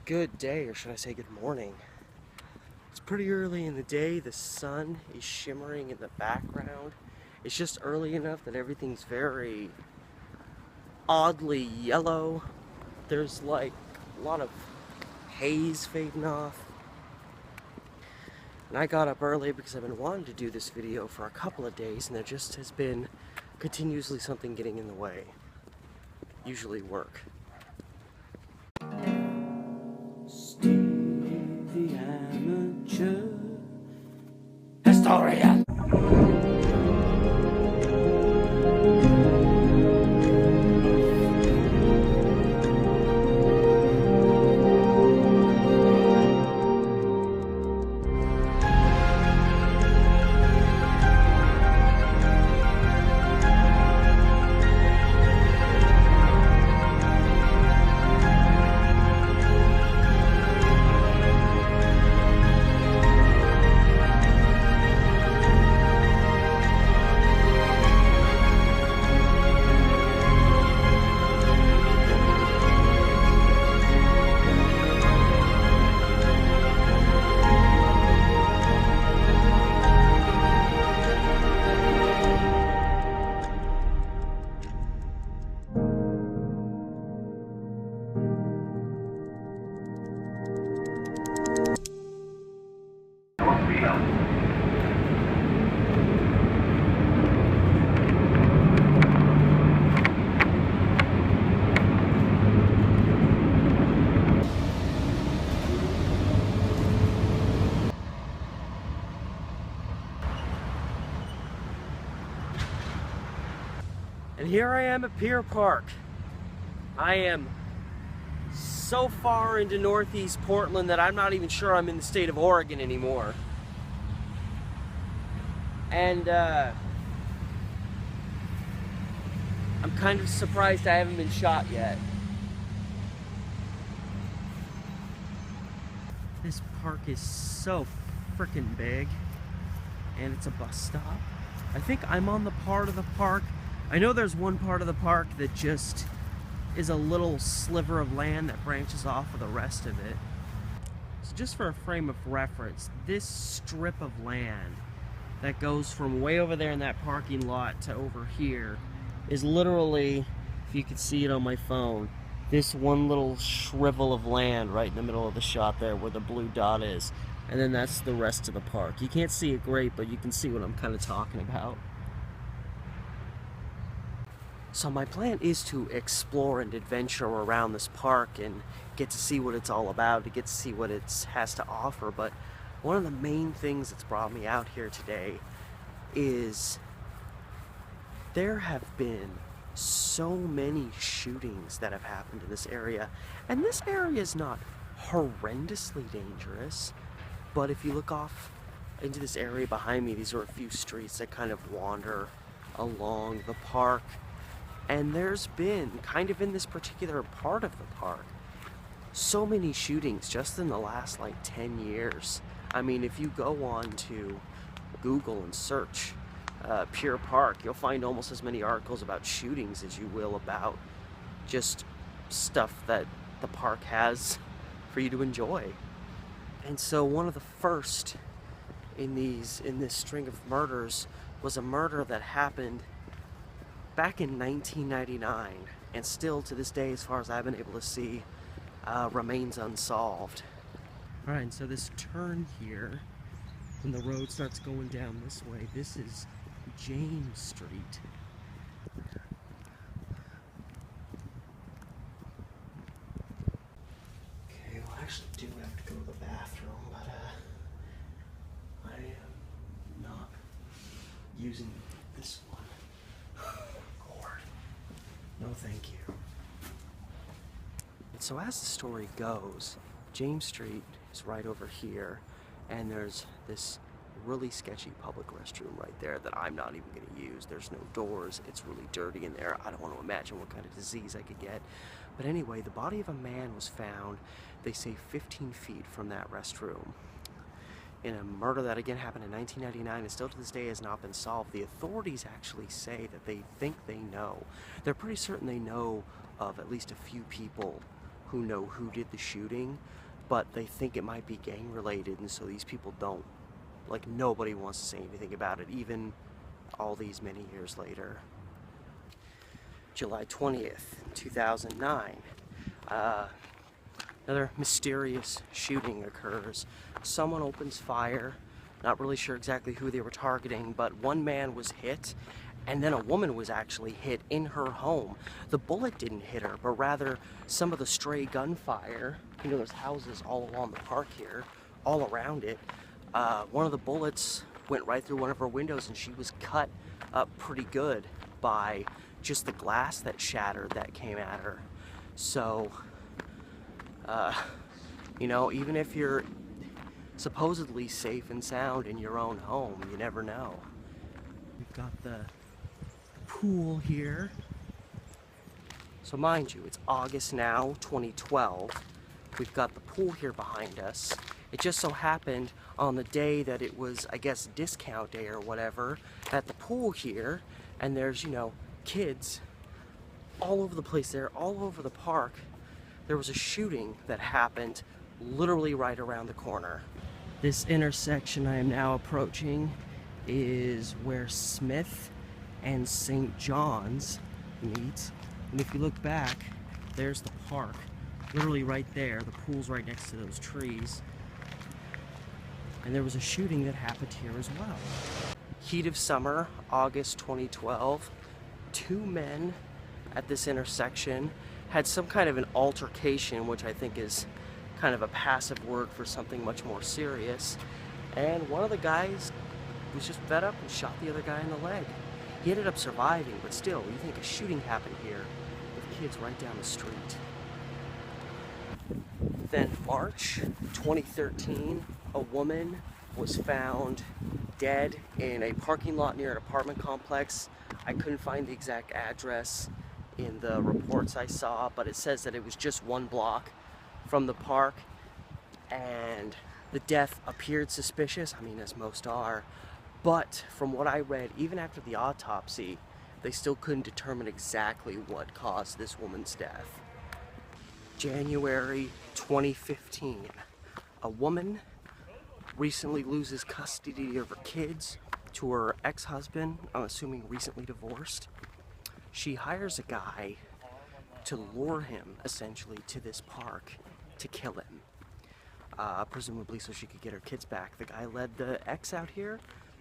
Good day, or should I say good morning. It's pretty early in the day. The sun is shimmering in the background. It's just early enough that everything's very oddly yellow. There's like a lot of haze fading off. And I got up early because I've been wanting to do this video for a couple of days, and there just has been continuously something getting in the way. Usually work. Steve the amateur historian. And here I am at Pier Park. I am so far into northeast Portland that I'm not even sure I'm in the state of Oregon anymore. And I'm kind of surprised I haven't been shot yet. This park is so freaking big, and it's a bus stop. I think I'm on the part of the park. I know there's one part of the park that just is a little sliver of land that branches off of the rest of it. So just for a frame of reference, this strip of land that goes from way over there in that parking lot to over here is literally, if you could see it on my phone, this one little shrivel of land right in the middle of the shot there where the blue dot is. And then that's the rest of the park. You can't see it great, but you can see what I'm kind of talking about. So my plan is to explore and adventure around this park and get to see what it's all about, to get to see what it has to offer. But one of the main things that's brought me out here today is there have been so many shootings that have happened in this area. And this area is not horrendously dangerous, but if you look off into this area behind me, these are a few streets that kind of wander along the park. And there's been, kind of in this particular part of the park, so many shootings just in the last like 10 years. I mean, if you go on to Google and search Pier Park, you'll find almost as many articles about shootings as you will about just stuff that the park has for you to enjoy. And so one of the first in this string of murders was a murder that happened back in 1999, and still to this day, as far as I've been able to see, remains unsolved. Alright, and so this turn here, when the road starts going down this way, this is James Street. Okay, well I actually do have to go to the bathroom, but I am not using this one. No, thank you. And so as the story goes, James Street is right over here, and there's this really sketchy public restroom right there that I'm not even going to use. There's no doors. It's really dirty in there. I don't want to imagine what kind of disease I could get. But anyway, the body of a man was found, they say 15 feet from that restroom. in a murder that again happened in 1999 and still to this day has not been solved. The authorities actually say that they think they know. They're pretty certain they know of at least a few people who know who did the shooting, but they think it might be gang related, and so these people don't, like, nobody wants to say anything about it, even all these many years later. July 20th, 2009. Another mysterious shooting occurs. Someone opens fire, not really sure exactly who they were targeting, but one man was hit, and then a woman was actually hit in her home. The bullet didn't hit her, but rather some of the stray gunfire. You know, there's houses all along the park here, all around it. One of the bullets went right through one of her windows, and she was cut up pretty good by just the glass that shattered that came at her. So, you know, even if you're supposedly safe and sound in your own home, you never know. We've got the pool here. So mind you, it's August now, 2012. We've got the pool here behind us. It just so happened on the day that it was, I guess, discount day or whatever, at the pool here, and there's, you know, kids all over the place there, all over the park. There was a shooting that happened literally right around the corner. This intersection I am now approaching is where Smith and St. John's meet. And if you look back, there's the park, literally right there. The pool's right next to those trees. And there was a shooting that happened here as well. Heat of summer, August 2012. Two men at this intersection had some kind of an altercation, which I think is kind of a passive word for something much more serious. And one of the guys was just fed up and shot the other guy in the leg. He ended up surviving, but still, you think a shooting happened here with kids right down the street. Then March 2013, a woman was found dead in a parking lot near an apartment complex. I couldn't find the exact address in the reports I saw, but it says that it was just one block from the park, and the death appeared suspicious, I mean, as most are, but from what I read, even after the autopsy, they still couldn't determine exactly what caused this woman's death. January 2015, a woman recently loses custody of her kids to her ex-husband, I'm assuming recently divorced. She hires a guy to lure him, essentially, to this park to kill him, presumably so she could get her kids back. The guy led the ex out here,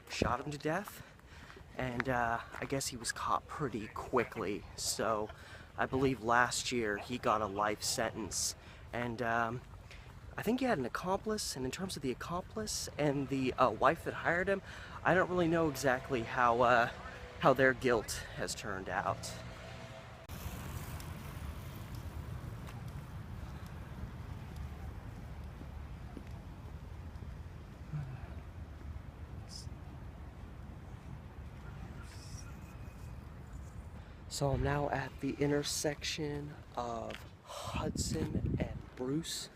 shot him to death, and I guess he was caught pretty quickly. So I believe last year he got a life sentence, and I think he had an accomplice, and in terms of the accomplice and the wife that hired him, I don't really know exactly how their guilt has turned out. So I'm now at the intersection of Hudson and Bruce,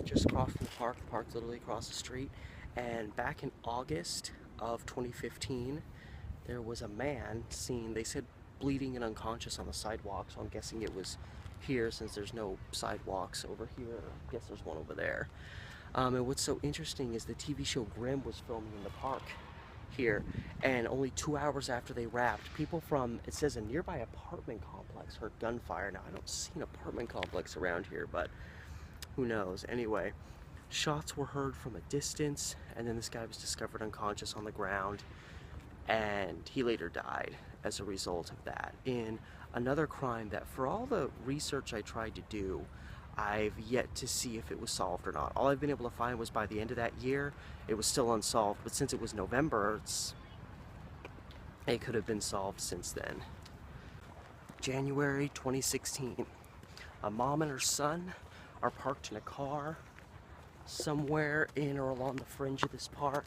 just across from the park. The park's literally across the street. And back in August of 2015, there was a man seen, they said, bleeding and unconscious on the sidewalk, so I'm guessing it was here since there's no sidewalks over here. I guess there's one over there. And what's so interesting is the TV show Grimm was filming in the park here, and only 2 hours after they wrapped, people from, it says, a nearby apartment complex heard gunfire. Now, I don't see an apartment complex around here, but who knows. Anyway, shots were heard from a distance, and then this guy was discovered unconscious on the ground, and he later died as a result of that. In another crime that, for all the research I tried to do, I've yet to see if it was solved or not. All I've been able to find was by the end of that year, it was still unsolved. But since it was November, it could have been solved since then. January 2016. A mom and her son are parked in a car somewhere in or along the fringe of this park.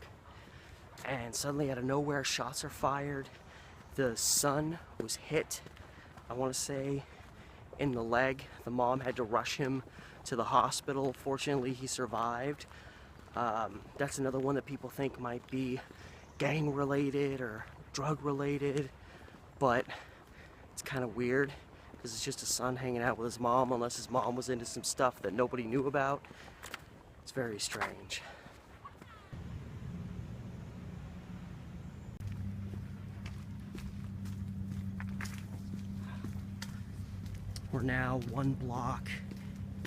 And suddenly, out of nowhere, shots are fired. The son was hit, I want to say, in the leg. The mom had to rush him to the hospital. Fortunately, he survived. That's another one that people think might be gang related or drug related, but it's kind of weird This is just a son hanging out with his mom, unless his mom was into some stuff that nobody knew about. It's very strange. We're now 1 block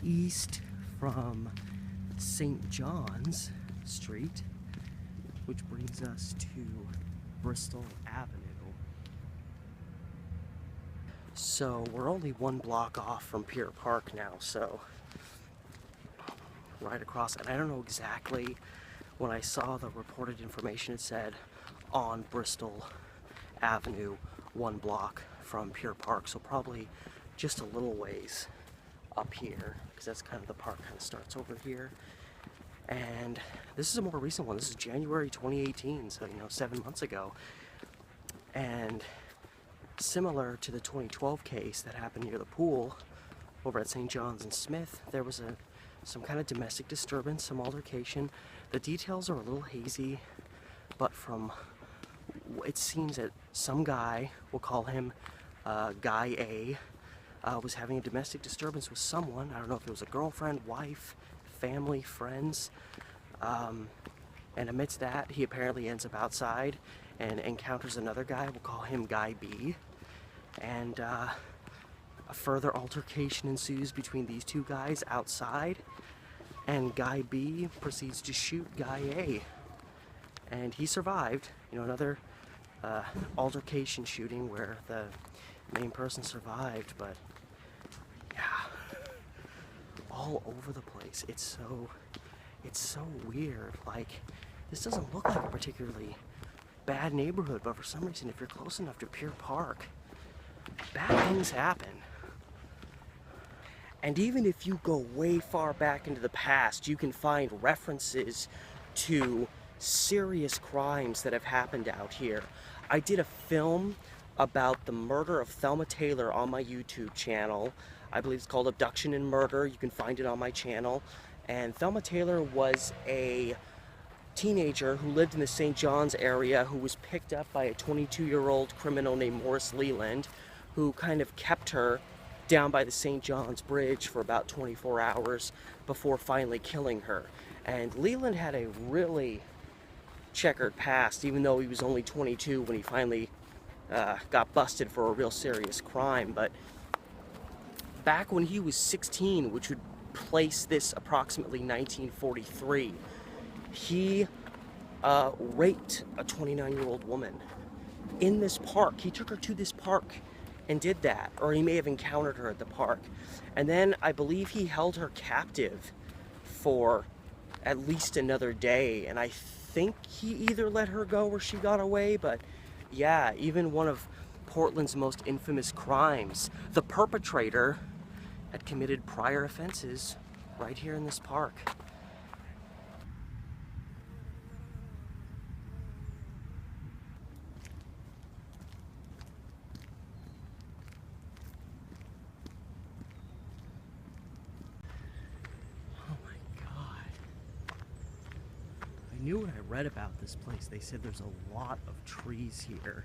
east from St. John's Street, which brings us to Bristol Avenue. So we're only 1 block off from Pier Park now, so right across, and I don't know exactly, when I saw the reported information it said on Bristol Avenue, 1 block from Pier Park, so probably just a little ways up here, because that's kind of the park kind of starts over here. And this is a more recent one. This is January 2018, so 7 months ago. And similar to the 2012 case that happened near the pool over at St. John's and Smith, there was some kind of domestic disturbance, some altercation. The details are a little hazy, but it seems that some guy, we'll call him Guy A, was having a domestic disturbance with someone. I don't know if it was a girlfriend, wife, family, friends. And amidst that, he apparently ends up outside and encounters another guy. We'll call him Guy B. And a further altercation ensues between these two guys outside. And Guy B proceeds to shoot Guy A. And he survived. Another altercation shooting where the main person survived, but yeah, all over the place. It's so weird. Like, this doesn't look like a particularly bad neighborhood, but for some reason, if you're close enough to Pier Park, bad things happen. And even if you go way far back into the past, you can find references to serious crimes that have happened out here. I did a film about the murder of Thelma Taylor on my YouTube channel. I believe it's called Abduction and Murder. You can find it on my channel. And Thelma Taylor was a teenager who lived in the St. John's area, who was picked up by a 22-year-old criminal named Morris Leland, who kind of kept her down by the St. John's Bridge for about 24 hours before finally killing her. And Leland had a really checkered past, even though he was only 22 when he finally got busted for a real serious crime. But back when he was 16, which would place this approximately 1943, he raped a 29-year-old woman in this park. He took her to this park and did that, or he may have encountered her at the park. And then I believe he held her captive for at least another day, and I think he either let her go or she got away. But yeah, even one of Portland's most infamous crimes, the perpetrator had committed prior offenses right here in this park. I knew when I read about this place, they said there's a lot of trees here,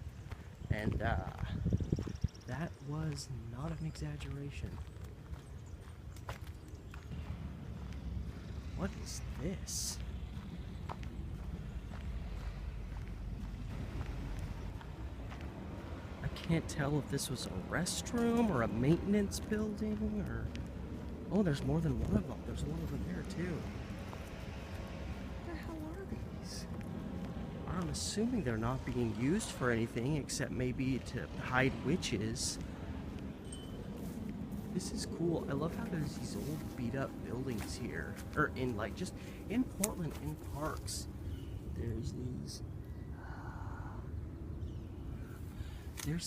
and that was not an exaggeration. What is this? I can't tell if this was a restroom or a maintenance building, or... Oh, there's more than one of them. There's one over there, too. I'm assuming they're not being used for anything except maybe to hide witches. This is cool. I love how there's these old beat up buildings here, or in just in Portland, in parks. There's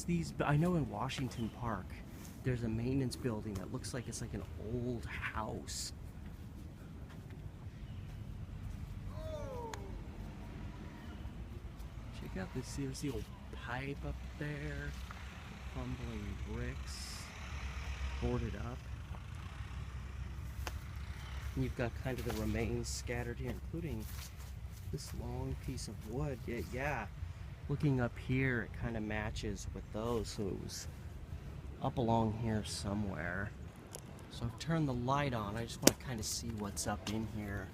these, I know in Washington Park, there's a maintenance building that looks like it's like an old house. Check out this, there's the old pipe up there, crumbling bricks, boarded up. And you've got kind of the remains scattered here, including this long piece of wood. Yeah. Looking up here, it kind of matches with those, so it was up along here somewhere. So I've turned the light on. I just want to kind of see what's up in here.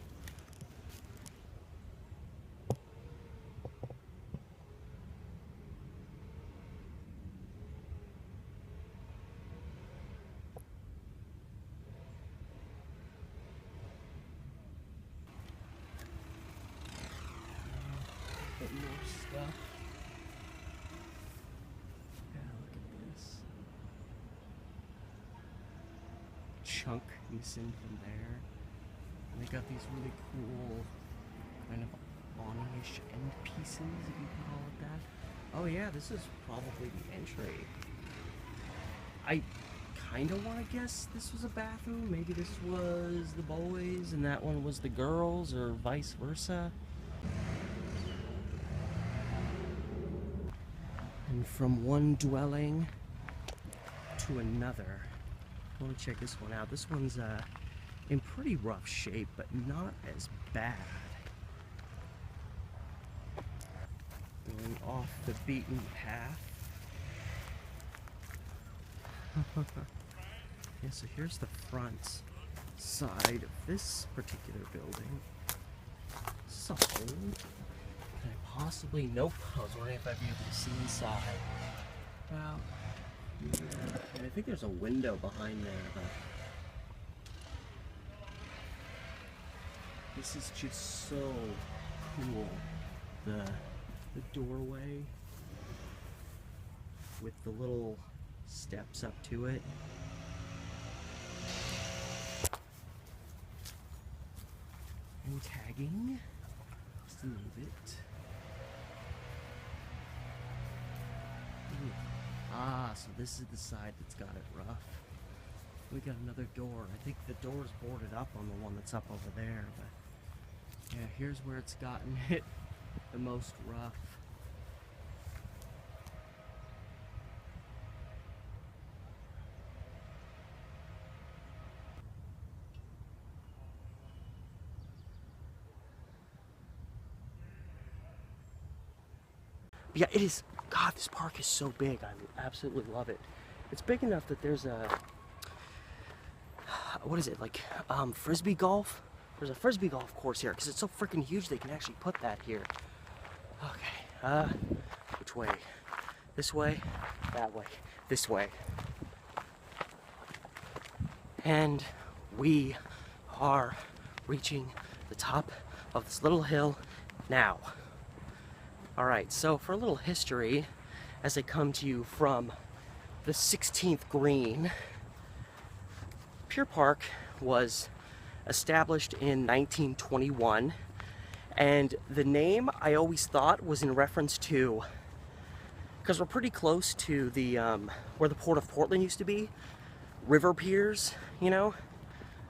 A bit more stuff. Yeah, look at this. Chunk missing from there. And they got these really cool kind of awning-ish end pieces, if you can call it that. Oh yeah, this is probably the entry. I kind of want to guess this was a bathroom. Maybe this was the boys and that one was the girls, or vice versa. And from one dwelling to another. I want to check this one out. This one's in pretty rough shape, but not as bad. Going off the beaten path. Yeah, so here's the front side of this particular building. So, can I possibly... Nope. I was wondering if I'd be able to see inside. Well, I think there's a window behind there, but this is just so cool. The doorway with the little steps up to it. And tagging just a little bit. Ooh. Ah, so this is the side that's got it rough. We got another door. I think the door's boarded up on the one that's up over there, but yeah, here's where it's gotten hit the most rough. Yeah, it is. God, this park is so big. I absolutely love it. It's big enough that there's a, what is it, like Frisbee golf? There's a Frisbee golf course here because it's so freaking huge they can actually put that here. Okay, which way? This way? That way. This way. And we are reaching the top of this little hill now. Alright, so for a little history, as I come to you from the 16th green, Pier Park was established in 1921, and the name I always thought was in reference to, because we're pretty close to the, where the Port of Portland used to be, river piers, you know?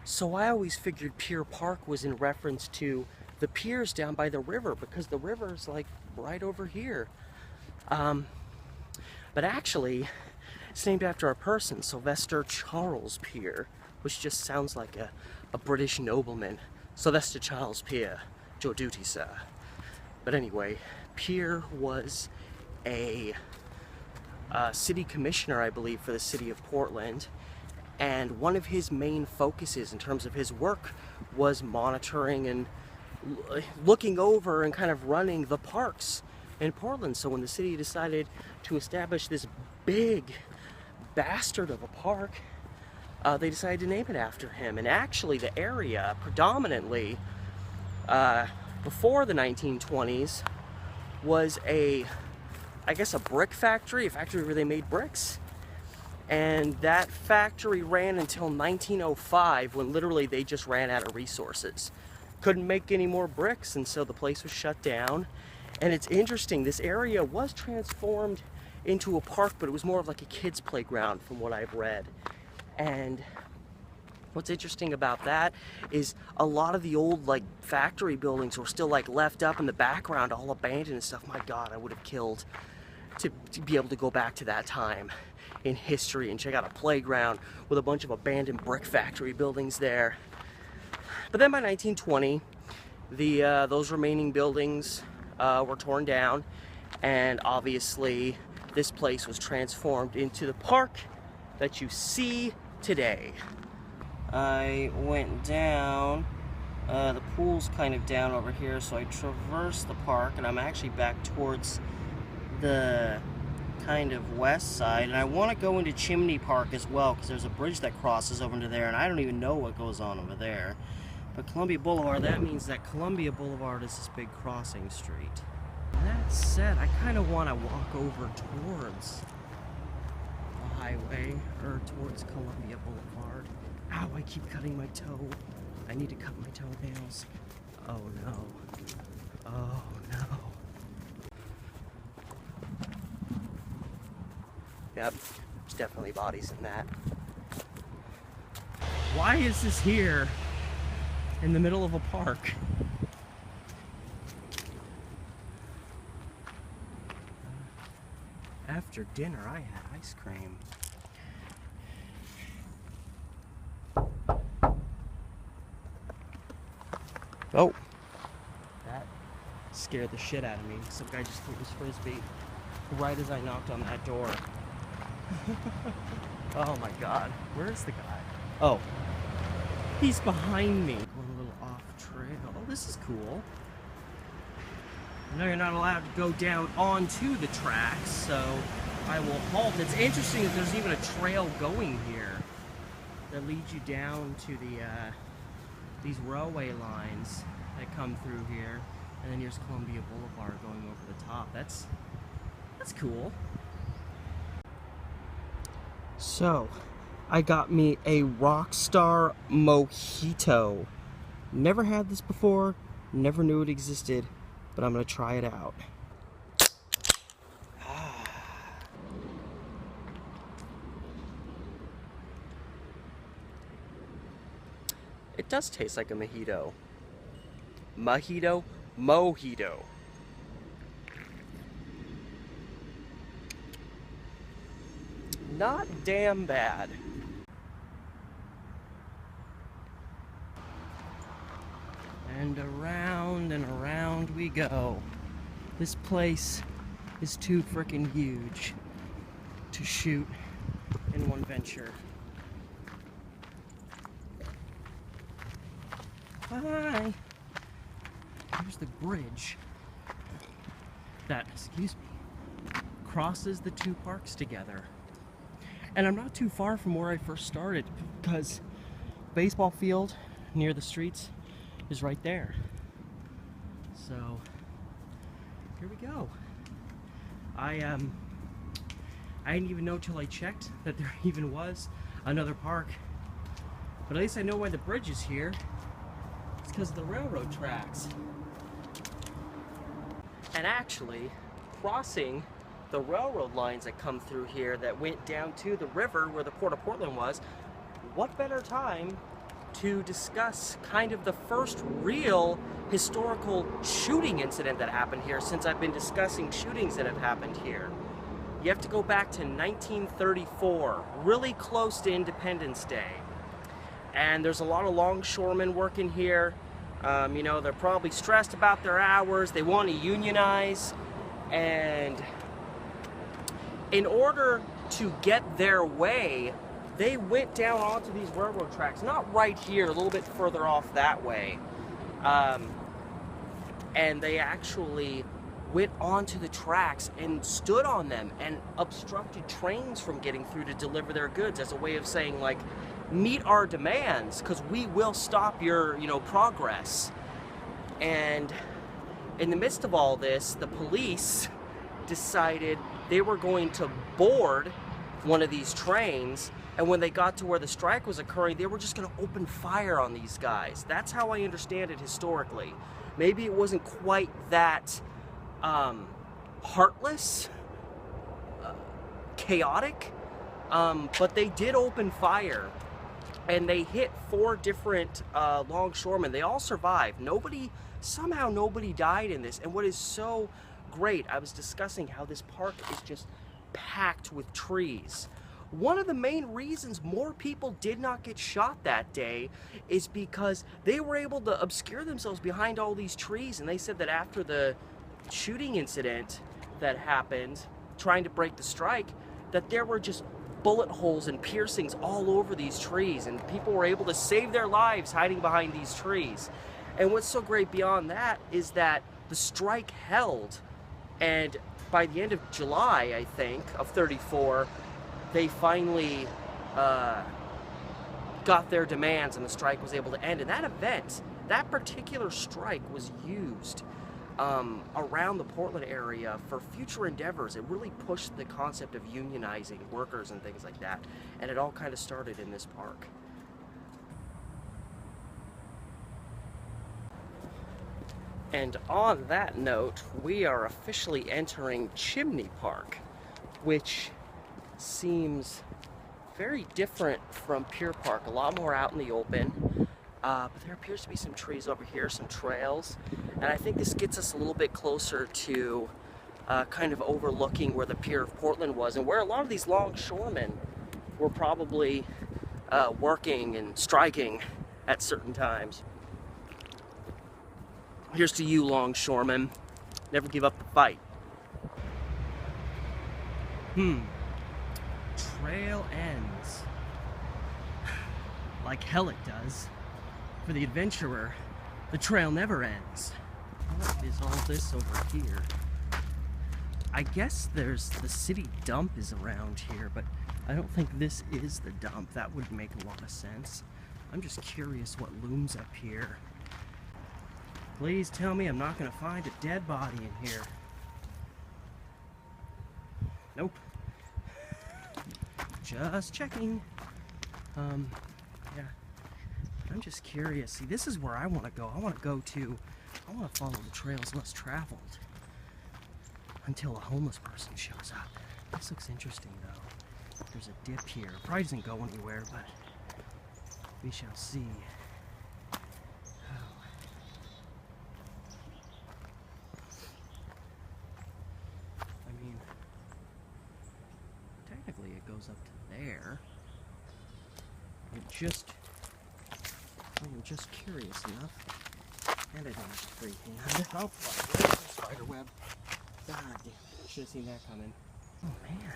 So I always figured Pier Park was in reference to the piers down by the river, because the river's like right over here. But actually, it's named after a person, Sylvester Charles Pier, which just sounds like a British nobleman. Sylvester Charles Pier, your duty, sir. But anyway, Pier was a city commissioner, I believe, for the city of Portland. And one of his main focuses in terms of his work was monitoring and looking over and kind of running the parks in Portland. So when the city decided to establish this big bastard of a park, they decided to name it after him. And actually the area predominantly before the 1920s was I guess a brick factory, a factory where they made bricks. And that factory ran until 1905, when literally they just ran out of resources. Couldn't make any more bricks, and so the place was shut down. And it's interesting, this area was transformed into a park, but it was more of like a kid's playground from what I've read. And what's interesting about that is a lot of the old like factory buildings were still like left up in the background, all abandoned and stuff. My God, I would have killed to be able to go back to that time in history and check out a playground with a bunch of abandoned brick factory buildings there. But then by 1920, those remaining buildings were torn down, and obviously this place was transformed into the park that you see today. I went down, the pool's kind of down over here, so I traversed the park, and I'm actually back towards the kind of west side, and I want to go into Chimney Park as well, because there's a bridge that crosses over into there, and I don't even know what goes on over there. But Columbia Boulevard, that means that Columbia Boulevard is this big crossing street. That said, I kind of want to walk over towards the highway, or towards Columbia Boulevard. Ow, I keep cutting my toe. I need to cut my toenails. Oh no. Oh no. Yep, there's definitely bodies in that. Why is this here in the middle of a park? After dinner, I had ice cream. Oh, that scared the shit out of me. Some guy just threw his Frisbee right as I knocked on that door. Oh my god, where's the guy? Oh, he's behind me. Going a little off trail. Oh, this is cool. I know you're not allowed to go down onto the tracks, so I will halt. It's interesting that there's even a trail going here that leads you down to the these railway lines that come through here, and then here's Columbia Boulevard going over the top. That's cool. So, I got me a Rockstar Mojito. Never had this before, never knew it existed, but I'm gonna try it out. It does taste like a mojito. Mojito? Mojito. Not damn bad. And around we go. This place is too freaking huge to shoot in one venture. Hi. Here's the bridge that, excuse me, crosses the two parks together. And I'm not too far from where I first started, because baseball field near the streets is right there. So here we go. I didn't even know till I checked that there even was another park. But at least I know why the bridge is here. It's because of the railroad tracks. And actually, crossing the railroad lines that come through here that went down to the river where the Port of Portland was, what better time to discuss kind of the first real historical shooting incident that happened here, since I've been discussing shootings that have happened here. You have to go back to 1934, really close to Independence Day. And there's a lot of longshoremen working here. You know, they're probably stressed about their hours, they want to unionize, and in order to get their way, they went down onto these railroad tracks, not right here, a little bit further off that way. And they actually went onto the tracks and stood on them and obstructed trains from getting through to deliver their goods as a way of saying, like, meet our demands, because we will stop your, you know, progress. And in the midst of all this, the police decided they were going to board one of these trains, and when they got to where the strike was occurring, they were just going to open fire on these guys. That's how I understand it historically. Maybe it wasn't quite that heartless, chaotic, but they did open fire, and they hit 4 different longshoremen. They all survived. Somehow nobody died in this. And what is so great, I was discussing how this park is just packed with trees. One of the main reasons more people did not get shot that day is because they were able to obscure themselves behind all these trees. And they said that after the shooting incident that happened, trying to break the strike, that there were just bullet holes and piercings all over these trees, and people were able to save their lives hiding behind these trees. And what's so great beyond that is that the strike held, and by the end of July, I think, of 34, they finally got their demands and the strike was able to end. And that event, that particular strike, was used around the Portland area for future endeavors. It really pushed the concept of unionizing workers and things like that. And it all kind of started in this park. And on that note, we are officially entering Chimney Park, which seems very different from Pier Park, a lot more out in the open. But there appears to be some trees over here, some trails, and I think this gets us a little bit closer to kind of overlooking where the Pier of Portland was, and where a lot of these longshoremen were probably working and striking at certain times. Here's to you, longshoremen. Never give up the fight. Trail ends. Like hell it does. For the adventurer, the trail never ends. What is all this over here? I guess there's the city dump is around here, but I don't think this is the dump. That would make a lot of sense. I'm just curious what looms up here. Please tell me I'm not going to find a dead body in here. Nope. Just checking. Yeah. I'm just curious. See, this is where I want to go. I want to follow the trails less traveled until a homeless person shows up. This looks interesting, though. There's a dip here. Probably doesn't go anywhere, but we shall see. Oh. I mean, technically it goes up to there. I'm just curious enough. And I don't have to freehand. Oh, fuck. There's a spider web. God damn. Should have seen that coming. Oh, man.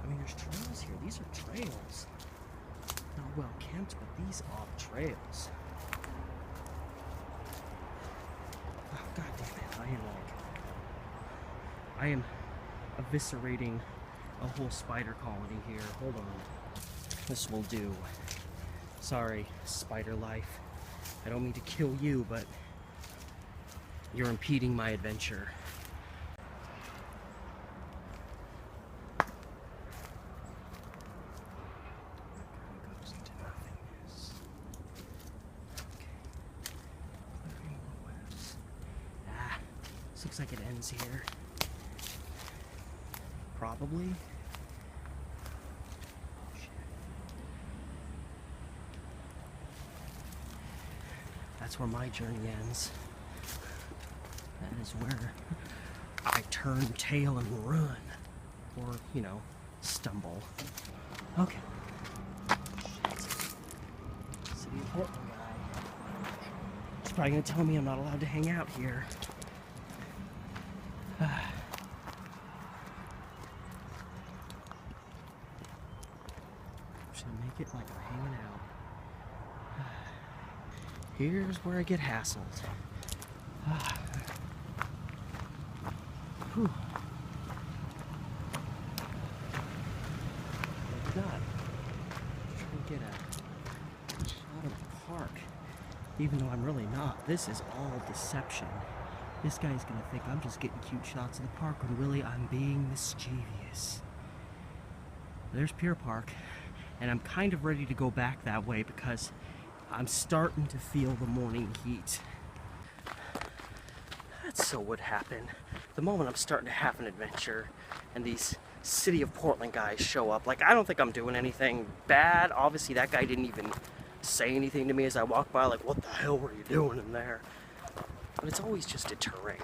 I mean, there's trails here. These are trails. Not well kept, but these are trails. Oh, God damn it. I am eviscerating a whole spider colony here. Hold on. This will do. Sorry, spider life. I don't mean to kill you, but you're impeding my adventure. That goes into nothingness. Okay. Clearing the webs. Ah, this looks like it ends here. Probably. That's where my journey ends. That is where I turn tail and run. Or, you know, stumble. Okay. City of Portland guy. He's probably gonna tell me I'm not allowed to hang out here. Should I make it like I'm hanging out? Here's where I get hassled. Whew. Oh God. I'm trying to get a shot of the park. Even though I'm really not. This is all deception. This guy's gonna think I'm just getting cute shots of the park when really I'm being mischievous. There's Pier Park. And I'm kind of ready to go back that way because I'm starting to feel the morning heat. That so would happen. The moment I'm starting to have an adventure and these City of Portland guys show up. Like, I don't think I'm doing anything bad. Obviously, that guy didn't even say anything to me as I walked by. Like, what the hell were you doing in there? But it's always just deterring.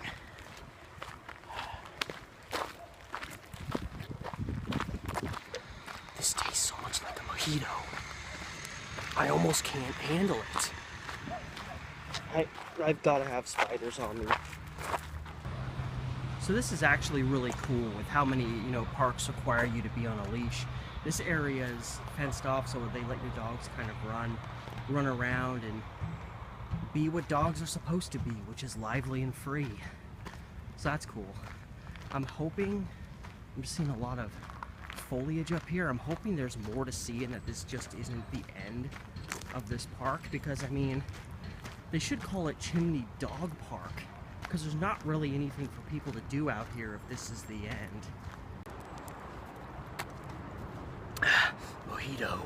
This tastes so much like a mojito. I almost can't handle it. I've got to have spiders on me. So this is actually really cool with how many, parks require you to be on a leash. This area is fenced off so they let your dogs kind of run around and be what dogs are supposed to be, which is lively and free. So that's cool. I'm just seeing a lot of foliage up here. I'm hoping there's more to see and that this just isn't the end of this park, because I mean, they should call it Chimney Dog Park, because there's not really anything for people to do out here if this is the end. Mojito.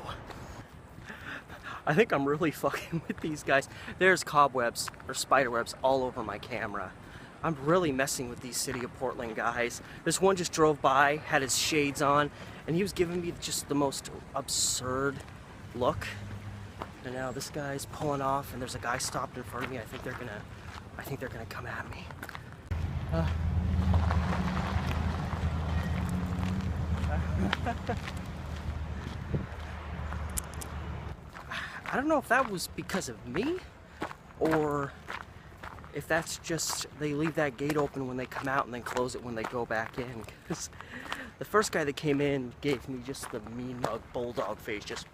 I think I'm really fucking with these guys. There's cobwebs or spiderwebs all over my camera. I'm really messing with these City of Portland guys. This one just drove by, had his shades on, and he was giving me just the most absurd look. And now this guy's pulling off, and there's a guy stopped in front of me. I think they're gonna come at me. I don't know if that was because of me, or if that's just they leave that gate open when they come out and then close it when they go back in. Because the first guy that came in gave me just the mean mug bulldog face just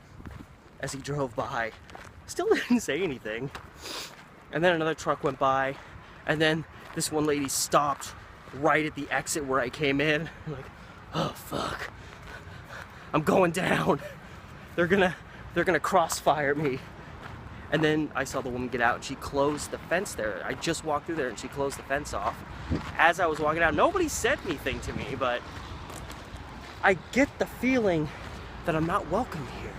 as he drove by. Still didn't say anything. And then another truck went by, and then this one lady stopped right at the exit where I came in. I'm like, oh fuck, I'm going down. They're gonna crossfire me. And then I saw the woman get out and she closed the fence there. I just walked through there and she closed the fence off. As I was walking out, nobody said anything to me, but I get the feeling that I'm not welcome here.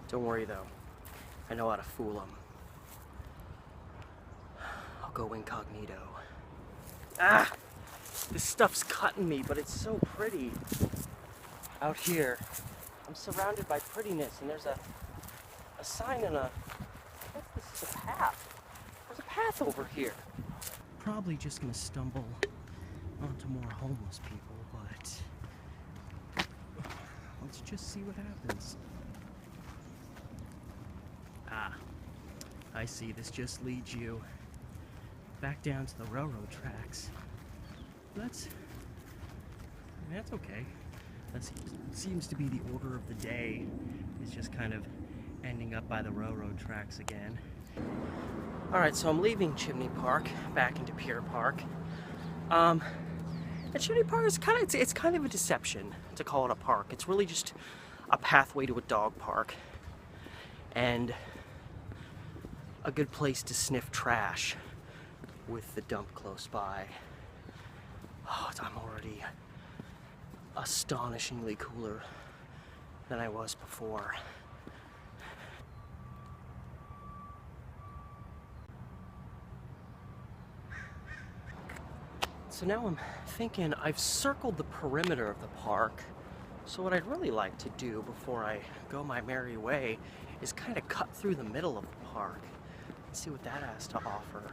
Don't worry though, I know how to fool them. I'll go incognito. Ah! This stuff's cutting me, but it's so pretty out here. I'm surrounded by prettiness, and there's a sign and what's this, a path? There's a path over here. Probably just gonna stumble onto more homeless people, but let's just see what happens. Ah, I see, this just leads you back down to the railroad tracks. That's okay. That seems to be the order of the day, is just kind of ending up by the railroad tracks again. Alright, so I'm leaving Chimney Park, back into Pier Park. And Chimney Park is it's kind of a deception to call it a park. It's really just a pathway to a dog park. And a good place to sniff trash with the dump close by. Oh, I'm already astonishingly cooler than I was before. So now I'm thinking I've circled the perimeter of the park. So what I'd really like to do before I go my merry way is kind of cut through the middle of the park and see what that has to offer.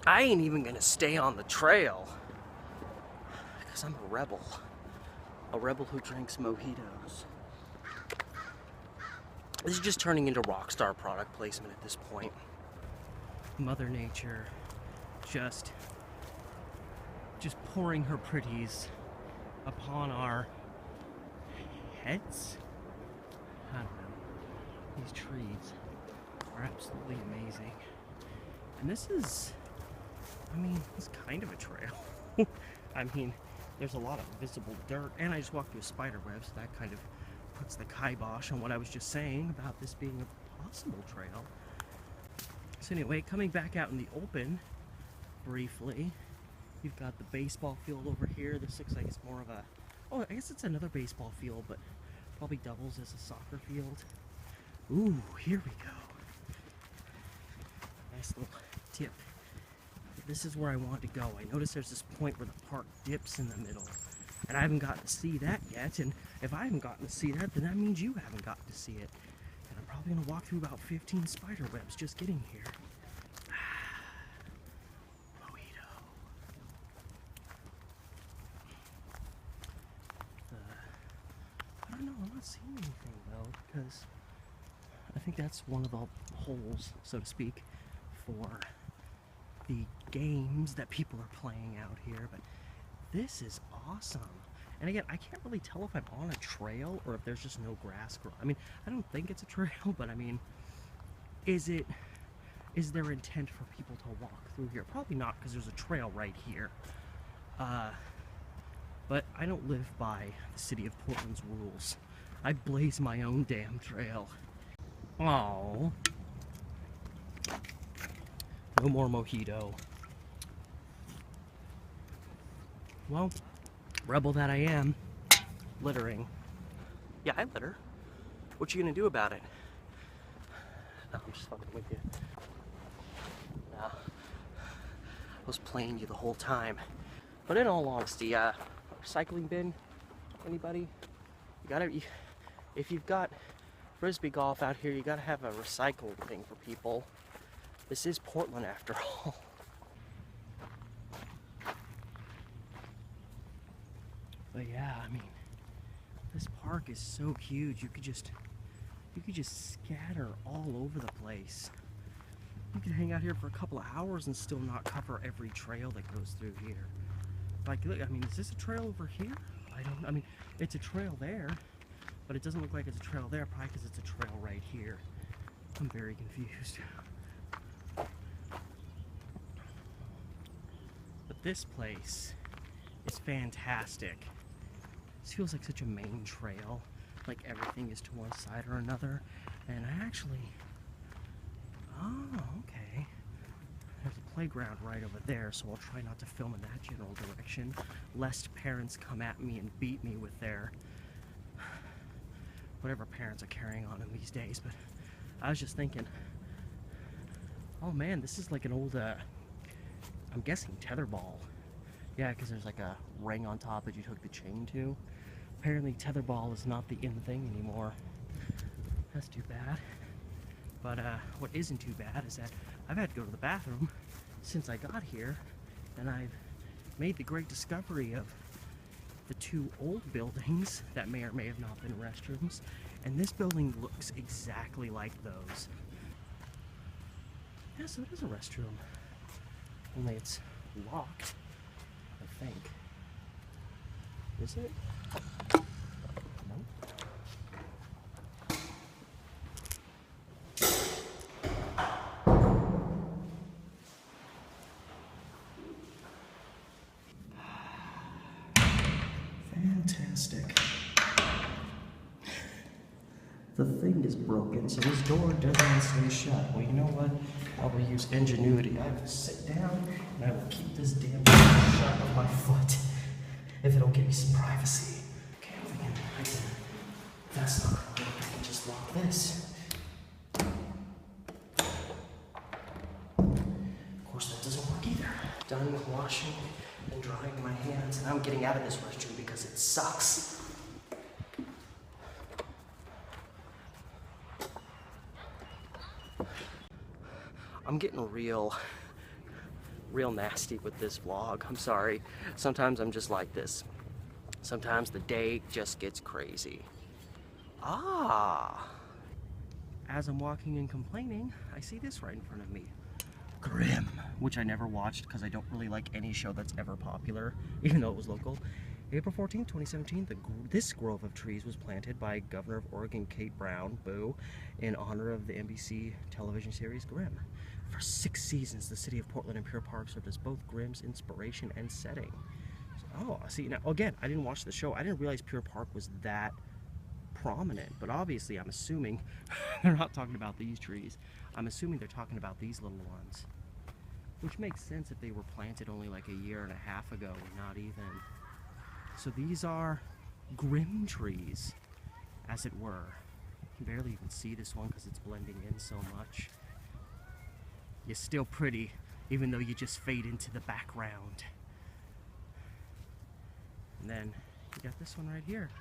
I ain't even gonna stay on the trail because I'm a rebel who drinks mojitos. This is just turning into Rockstar product placement at this point. Mother Nature just pouring her pretties upon our heads. I don't know. These trees are absolutely amazing. And this is, it's kind of a trail. There's a lot of visible dirt, and I just walked through a spider web, so that kind of puts the kibosh on what I was just saying about this being a possible trail. So anyway, coming back out in the open, briefly, you've got the baseball field over here. This looks like it's more of I guess it's another baseball field, but probably doubles as a soccer field. Ooh, here we go. Nice little tip. This is where I want to go. I noticed there's this point where the park dips in the middle, and I haven't gotten to see that yet, and if I haven't gotten to see that, then that means you haven't gotten to see it. And I'm probably going to walk through about 15 spider webs just getting here. Mojito. I don't know, I'm not seeing anything though, because I think that's one of the holes, so to speak, for the games that people are playing out here, but this is awesome. And again, I can't really tell if I'm on a trail or if there's just no grass growing. I mean, I don't think it's a trail, but I mean, is there intent for people to walk through here? Probably not, because there's a trail right here. But I don't live by the city of Portland's rules. I blaze my own damn trail. Oh, no more mojito. Well, rebel that I am, littering. Yeah, I litter. What you gonna do about it? No, I'm just fucking with you. No, I was playing you the whole time. But in all honesty, recycling bin, anybody? If you've got Frisbee golf out here, you gotta have a recycling thing for people. This is Portland after all. But yeah, I mean, this park is so huge. You could just scatter all over the place. You could hang out here for a couple of hours and still not cover every trail that goes through here. Like, look, I mean, is this a trail over here? I mean, it's a trail there, but it doesn't look like it's a trail there, probably because it's a trail right here. I'm very confused. But this place is fantastic. This feels like such a main trail, like everything is to one side or another. And I actually, oh, okay. There's a playground right over there, so I'll try not to film in that general direction, lest parents come at me and beat me with their, whatever parents are carrying on in these days. But I was just thinking, oh man, this is like an old, I'm guessing tetherball. Yeah, because there's like a ring on top that you'd hook the chain to. Apparently tetherball is not the in thing anymore. That's too bad. But what isn't too bad is that I've had to go to the bathroom since I got here, and I've made the great discovery of the two old buildings that may or may have not been restrooms, and this building looks exactly like those. Yeah, so it is a restroom, only it's locked, I think. Is it? Nope. Fantastic. The thing is broken, so this door doesn't stay shut. Well, you know what? I will use ingenuity. I will sit down and I will keep this damn door shut of my foot if it'll give me some privacy. Okay, I'm thinking that's not gonna work. I can just lock this. Of course, that doesn't work either. Done with washing and drying my hands, and I'm getting out of this restroom because it sucks. I'm getting real nasty with this vlog. I'm sorry. Sometimes I'm just like this. Sometimes the day just gets crazy. As I'm walking and complaining, I see this right in front of me. Grimm, which I never watched because I don't really like any show that's ever popular, even though it was local. April 14, 2017, this grove of trees was planted by Governor of Oregon Kate Brown, boo, in honor of the NBC television series Grimm. For 6 seasons, the city of Portland and Pier Park served as both Grimm's inspiration and setting. Oh, see, now, again, I didn't watch the show. I didn't realize Pier Park was that prominent, but obviously I'm assuming they're not talking about these trees. I'm assuming they're talking about these little ones, which makes sense if they were planted only like a year and a half ago, not even. So these are Grimm trees, as it were. You can barely even see this one because it's blending in so much. You're still pretty, even though you just fade into the background. And then you got this one right here.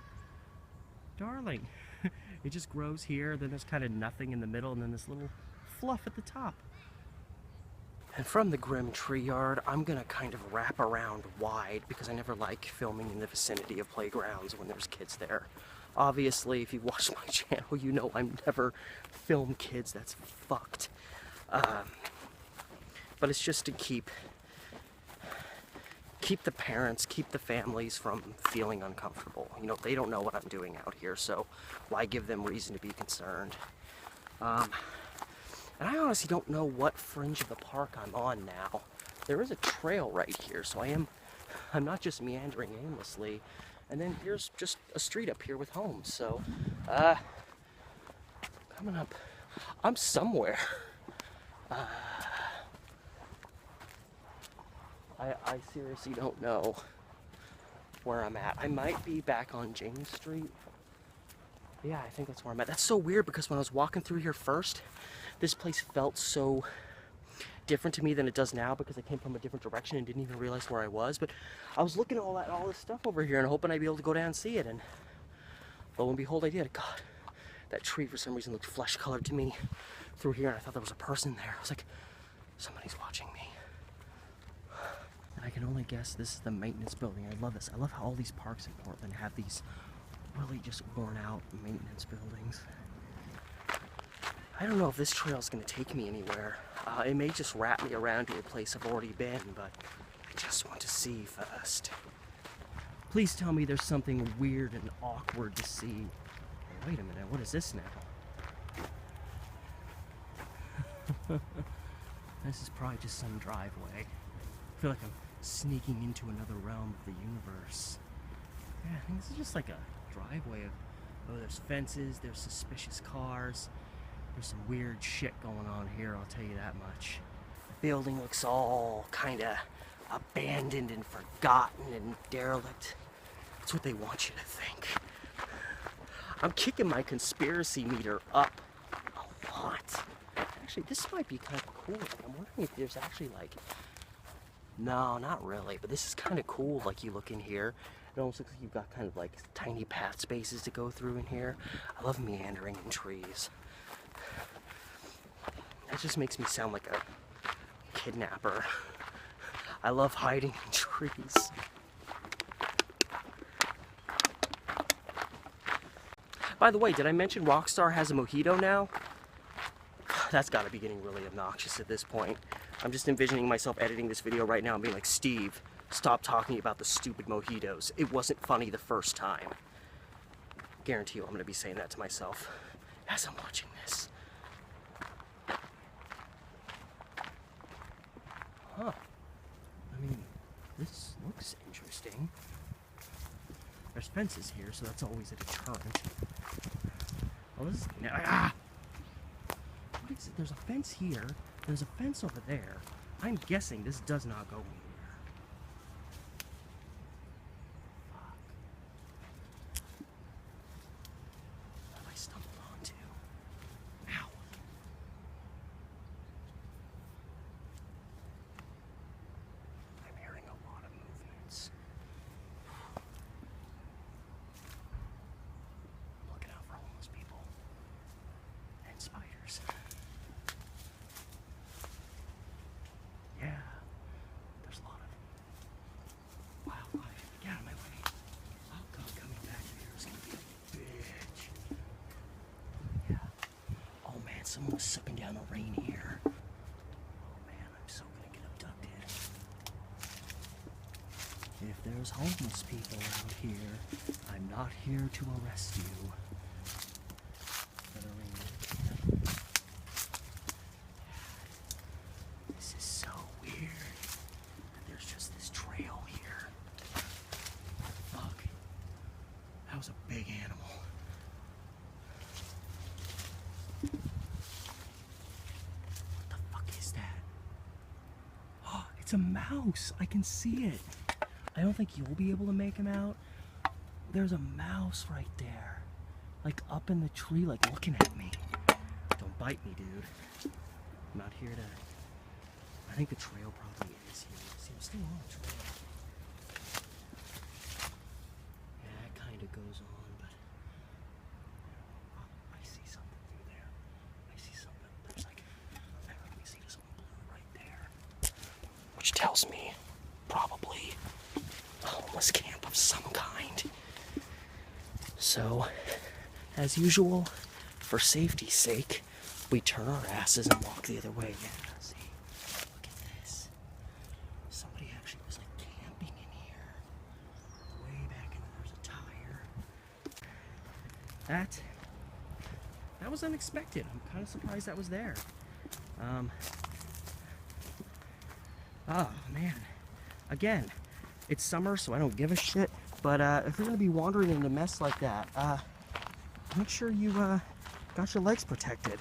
Darling. It just grows here, then there's kind of nothing in the middle, and then this little fluff at the top. And from the Grimm tree yard, I'm gonna kind of wrap around wide because I never like filming in the vicinity of playgrounds when there's kids there. Obviously, if you've watched my channel, you know I never film kids. That's fucked. but it's just to keep the parents, keep the families from feeling uncomfortable. You know, they don't know what I'm doing out here, so why give them reason to be concerned? And I honestly don't know what fringe of the park I'm on now. There is a trail right here, so I'm not just meandering aimlessly. And then here's just a street up here with homes, so coming up, I'm somewhere. I seriously don't know where I'm at. I might be back on James Street. Yeah, I think that's where I'm at. That's so weird because when I was walking through here first, this place felt so different to me than it does now because I came from a different direction and didn't even realize where I was. But I was looking at all this stuff over here and hoping I'd be able to go down and see it, and lo and behold, I did. God, that tree for some reason looked flesh colored to me through here, and I thought there was a person there. I was like, somebody's watching me. And I can only guess this is the maintenance building. I love this. I love how all these parks in Portland have these really just worn out maintenance buildings. I don't know if this trail is going to take me anywhere. It may just wrap me around to a place I've already been, but I just want to see first. Please tell me there's something weird and awkward to see. Oh, wait a minute, what is this now? This is probably just some driveway. I feel like I'm sneaking into another realm of the universe. Yeah, I think this is just like a driveway of, oh, there's fences, there's suspicious cars. There's some weird shit going on here, I'll tell you that much. The building looks all kinda abandoned and forgotten and derelict. That's what they want you to think. I'm kicking my conspiracy meter up a lot. Actually, this might be kind of cool. I'm wondering if there's actually like, no, not really, but this is kind of cool. Like, you look in here, it almost looks like you've got kind of like tiny path spaces to go through in here. I love meandering in trees. That just makes me sound like a kidnapper. I love hiding in trees. By the way, did I mention Rockstar has a mojito now? That's gotta be getting really obnoxious at this point. I'm just envisioning myself editing this video right now and being like, Steve, stop talking about the stupid mojitos. It wasn't funny the first time. Guarantee you I'm gonna be saying that to myself as I'm watching this. Huh. I mean, this looks interesting. There's fences here, so that's always a deterrent. Oh, this is... Ah! What is it? There's a fence here. There's a fence over there. I'm guessing this does not go anywhere. Fuck. What have I stumbled onto? Ow. I'm hearing a lot of movements. I'm looking out for homeless people. And spiders. Yeah, there's a lot of wildlife. Get out of my way. Oh God, coming back here is gonna be a bitch. Yeah. Oh man, someone was sucking down the rain here. Oh man, I'm so gonna get abducted. If there's homeless people around here, I'm not here to arrest you. This is so weird. There's just this trail here. Fuck. That was a big animal. What the fuck is that? Oh, it's a mouse. I can see it. I don't think you'll be able to make him out. There's a mouse right there. Like up in the tree, like looking at me. Don't bite me, dude. I'm not here to... I think the trail probably is here. See, I'm still on the trail. Yeah, it kind of goes on, but... Oh, I see something through there. I see something. There's like... Let me see, there's something blue right there. Which tells me, probably, a homeless camp of some kind. So, as usual, for safety's sake, we turn our asses and walk the other way. Yeah, see? Look at that was unexpected. I'm kind of surprised that was there. Oh man, again, it's summer, so I don't give a shit. But if you're gonna be wandering in a mess like that, make sure you got your legs protected.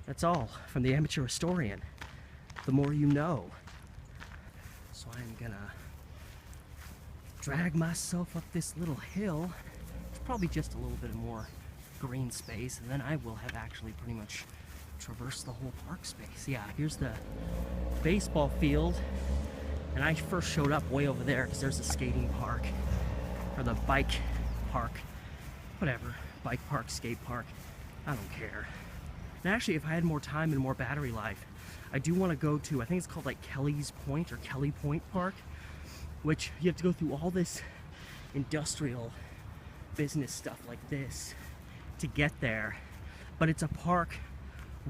That's all from the amateur historian. The more you know. So I'm gonna drag myself up this little hill. It's probably just a little bit more green space, and then I will have actually pretty much traversed the whole park space. Yeah, here's the baseball field, and I first showed up way over there because there's a skating park, or the bike park, whatever, bike park, skate park, I don't care. And actually, if I had more time and more battery life, I do want to go to, I think it's called like Kelly's Point or Kelly Point Park, which you have to go through all this industrial business stuff like this to get there. But it's a park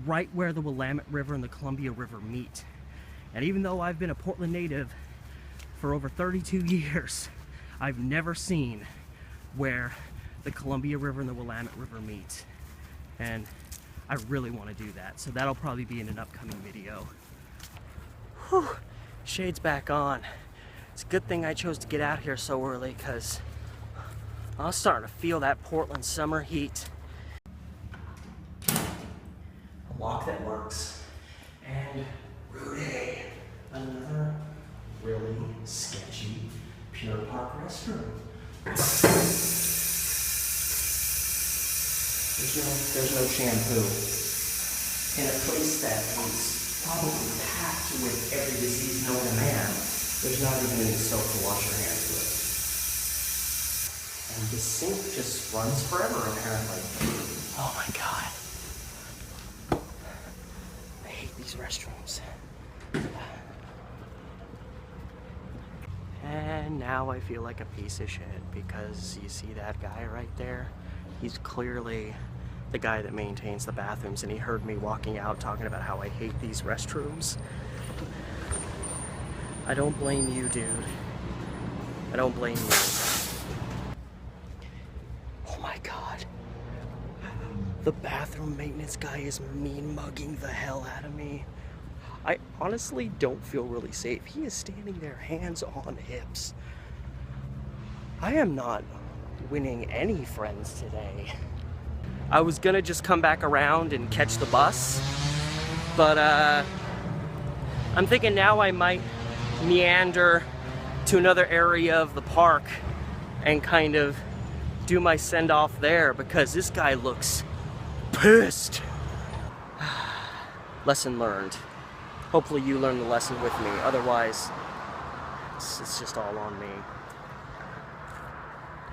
right where the Willamette River and the Columbia River meet. And even though I've been a Portland native for over 32 years, I've never seen where the Columbia River and the Willamette River meet. And I really want to do that, so that'll probably be in an upcoming video. Whew, shades back on. It's a good thing I chose to get out here so early, because I was starting to feel that Portland summer heat. A walk that works. And Rudy, another really sketchy Pier Park restroom. There's no shampoo. In a place that is probably packed with every disease known to man, there's not even any soap to wash your hands with. And the sink just runs forever, apparently. Oh my god. I hate these restrooms. And now I feel like a piece of shit, because you see that guy right there? He's clearly the guy that maintains the bathrooms, and he heard me walking out talking about how I hate these restrooms. I don't blame you, dude. I don't blame you. Oh my god. The bathroom maintenance guy is mean mugging the hell out of me. I honestly don't feel really safe. He is standing there, hands on hips. I am not winning any friends today. I was gonna just come back around and catch the bus, but I'm thinking now I might meander to another area of the park and kind of do my send-off there, because this guy looks pissed. Lesson learned. Hopefully you learn the lesson with me, otherwise it's just all on me.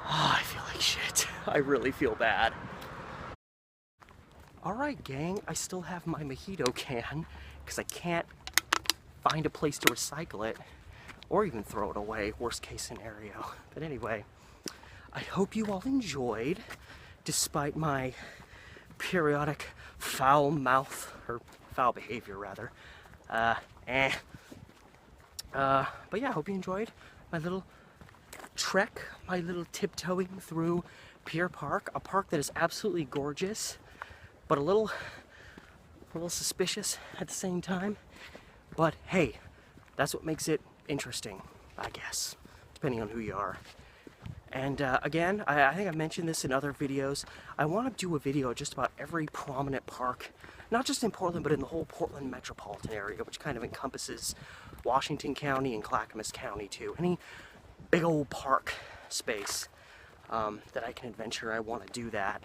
Oh, I feel like shit. I really feel bad. Alright gang, I still have my mojito can, because I can't find a place to recycle it, or even throw it away, worst case scenario. But anyway, I hope you all enjoyed, despite my periodic foul mouth, or foul behavior rather. But yeah, I hope you enjoyed my little trek, my little tiptoeing through Pier Park, a park that is absolutely gorgeous, but a little suspicious at the same time. But hey, that's what makes it interesting, I guess, depending on who you are. And again, I think I've mentioned this in other videos. I want to do a video just about every prominent park, not just in Portland, but in the whole Portland metropolitan area, which kind of encompasses Washington County and Clackamas County too. Any big old park space that I can adventure, I want to do that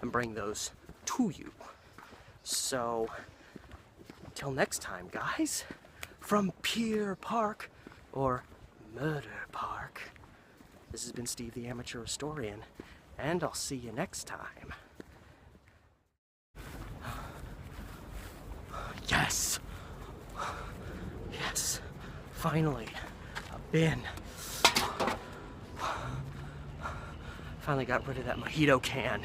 and bring those to you. So, till next time, guys, from Pier Park, or Murder Park, this has been Steve the Amateur Historian, and I'll see you next time. Yes! Yes! Finally, a bin. Finally got rid of that mojito can.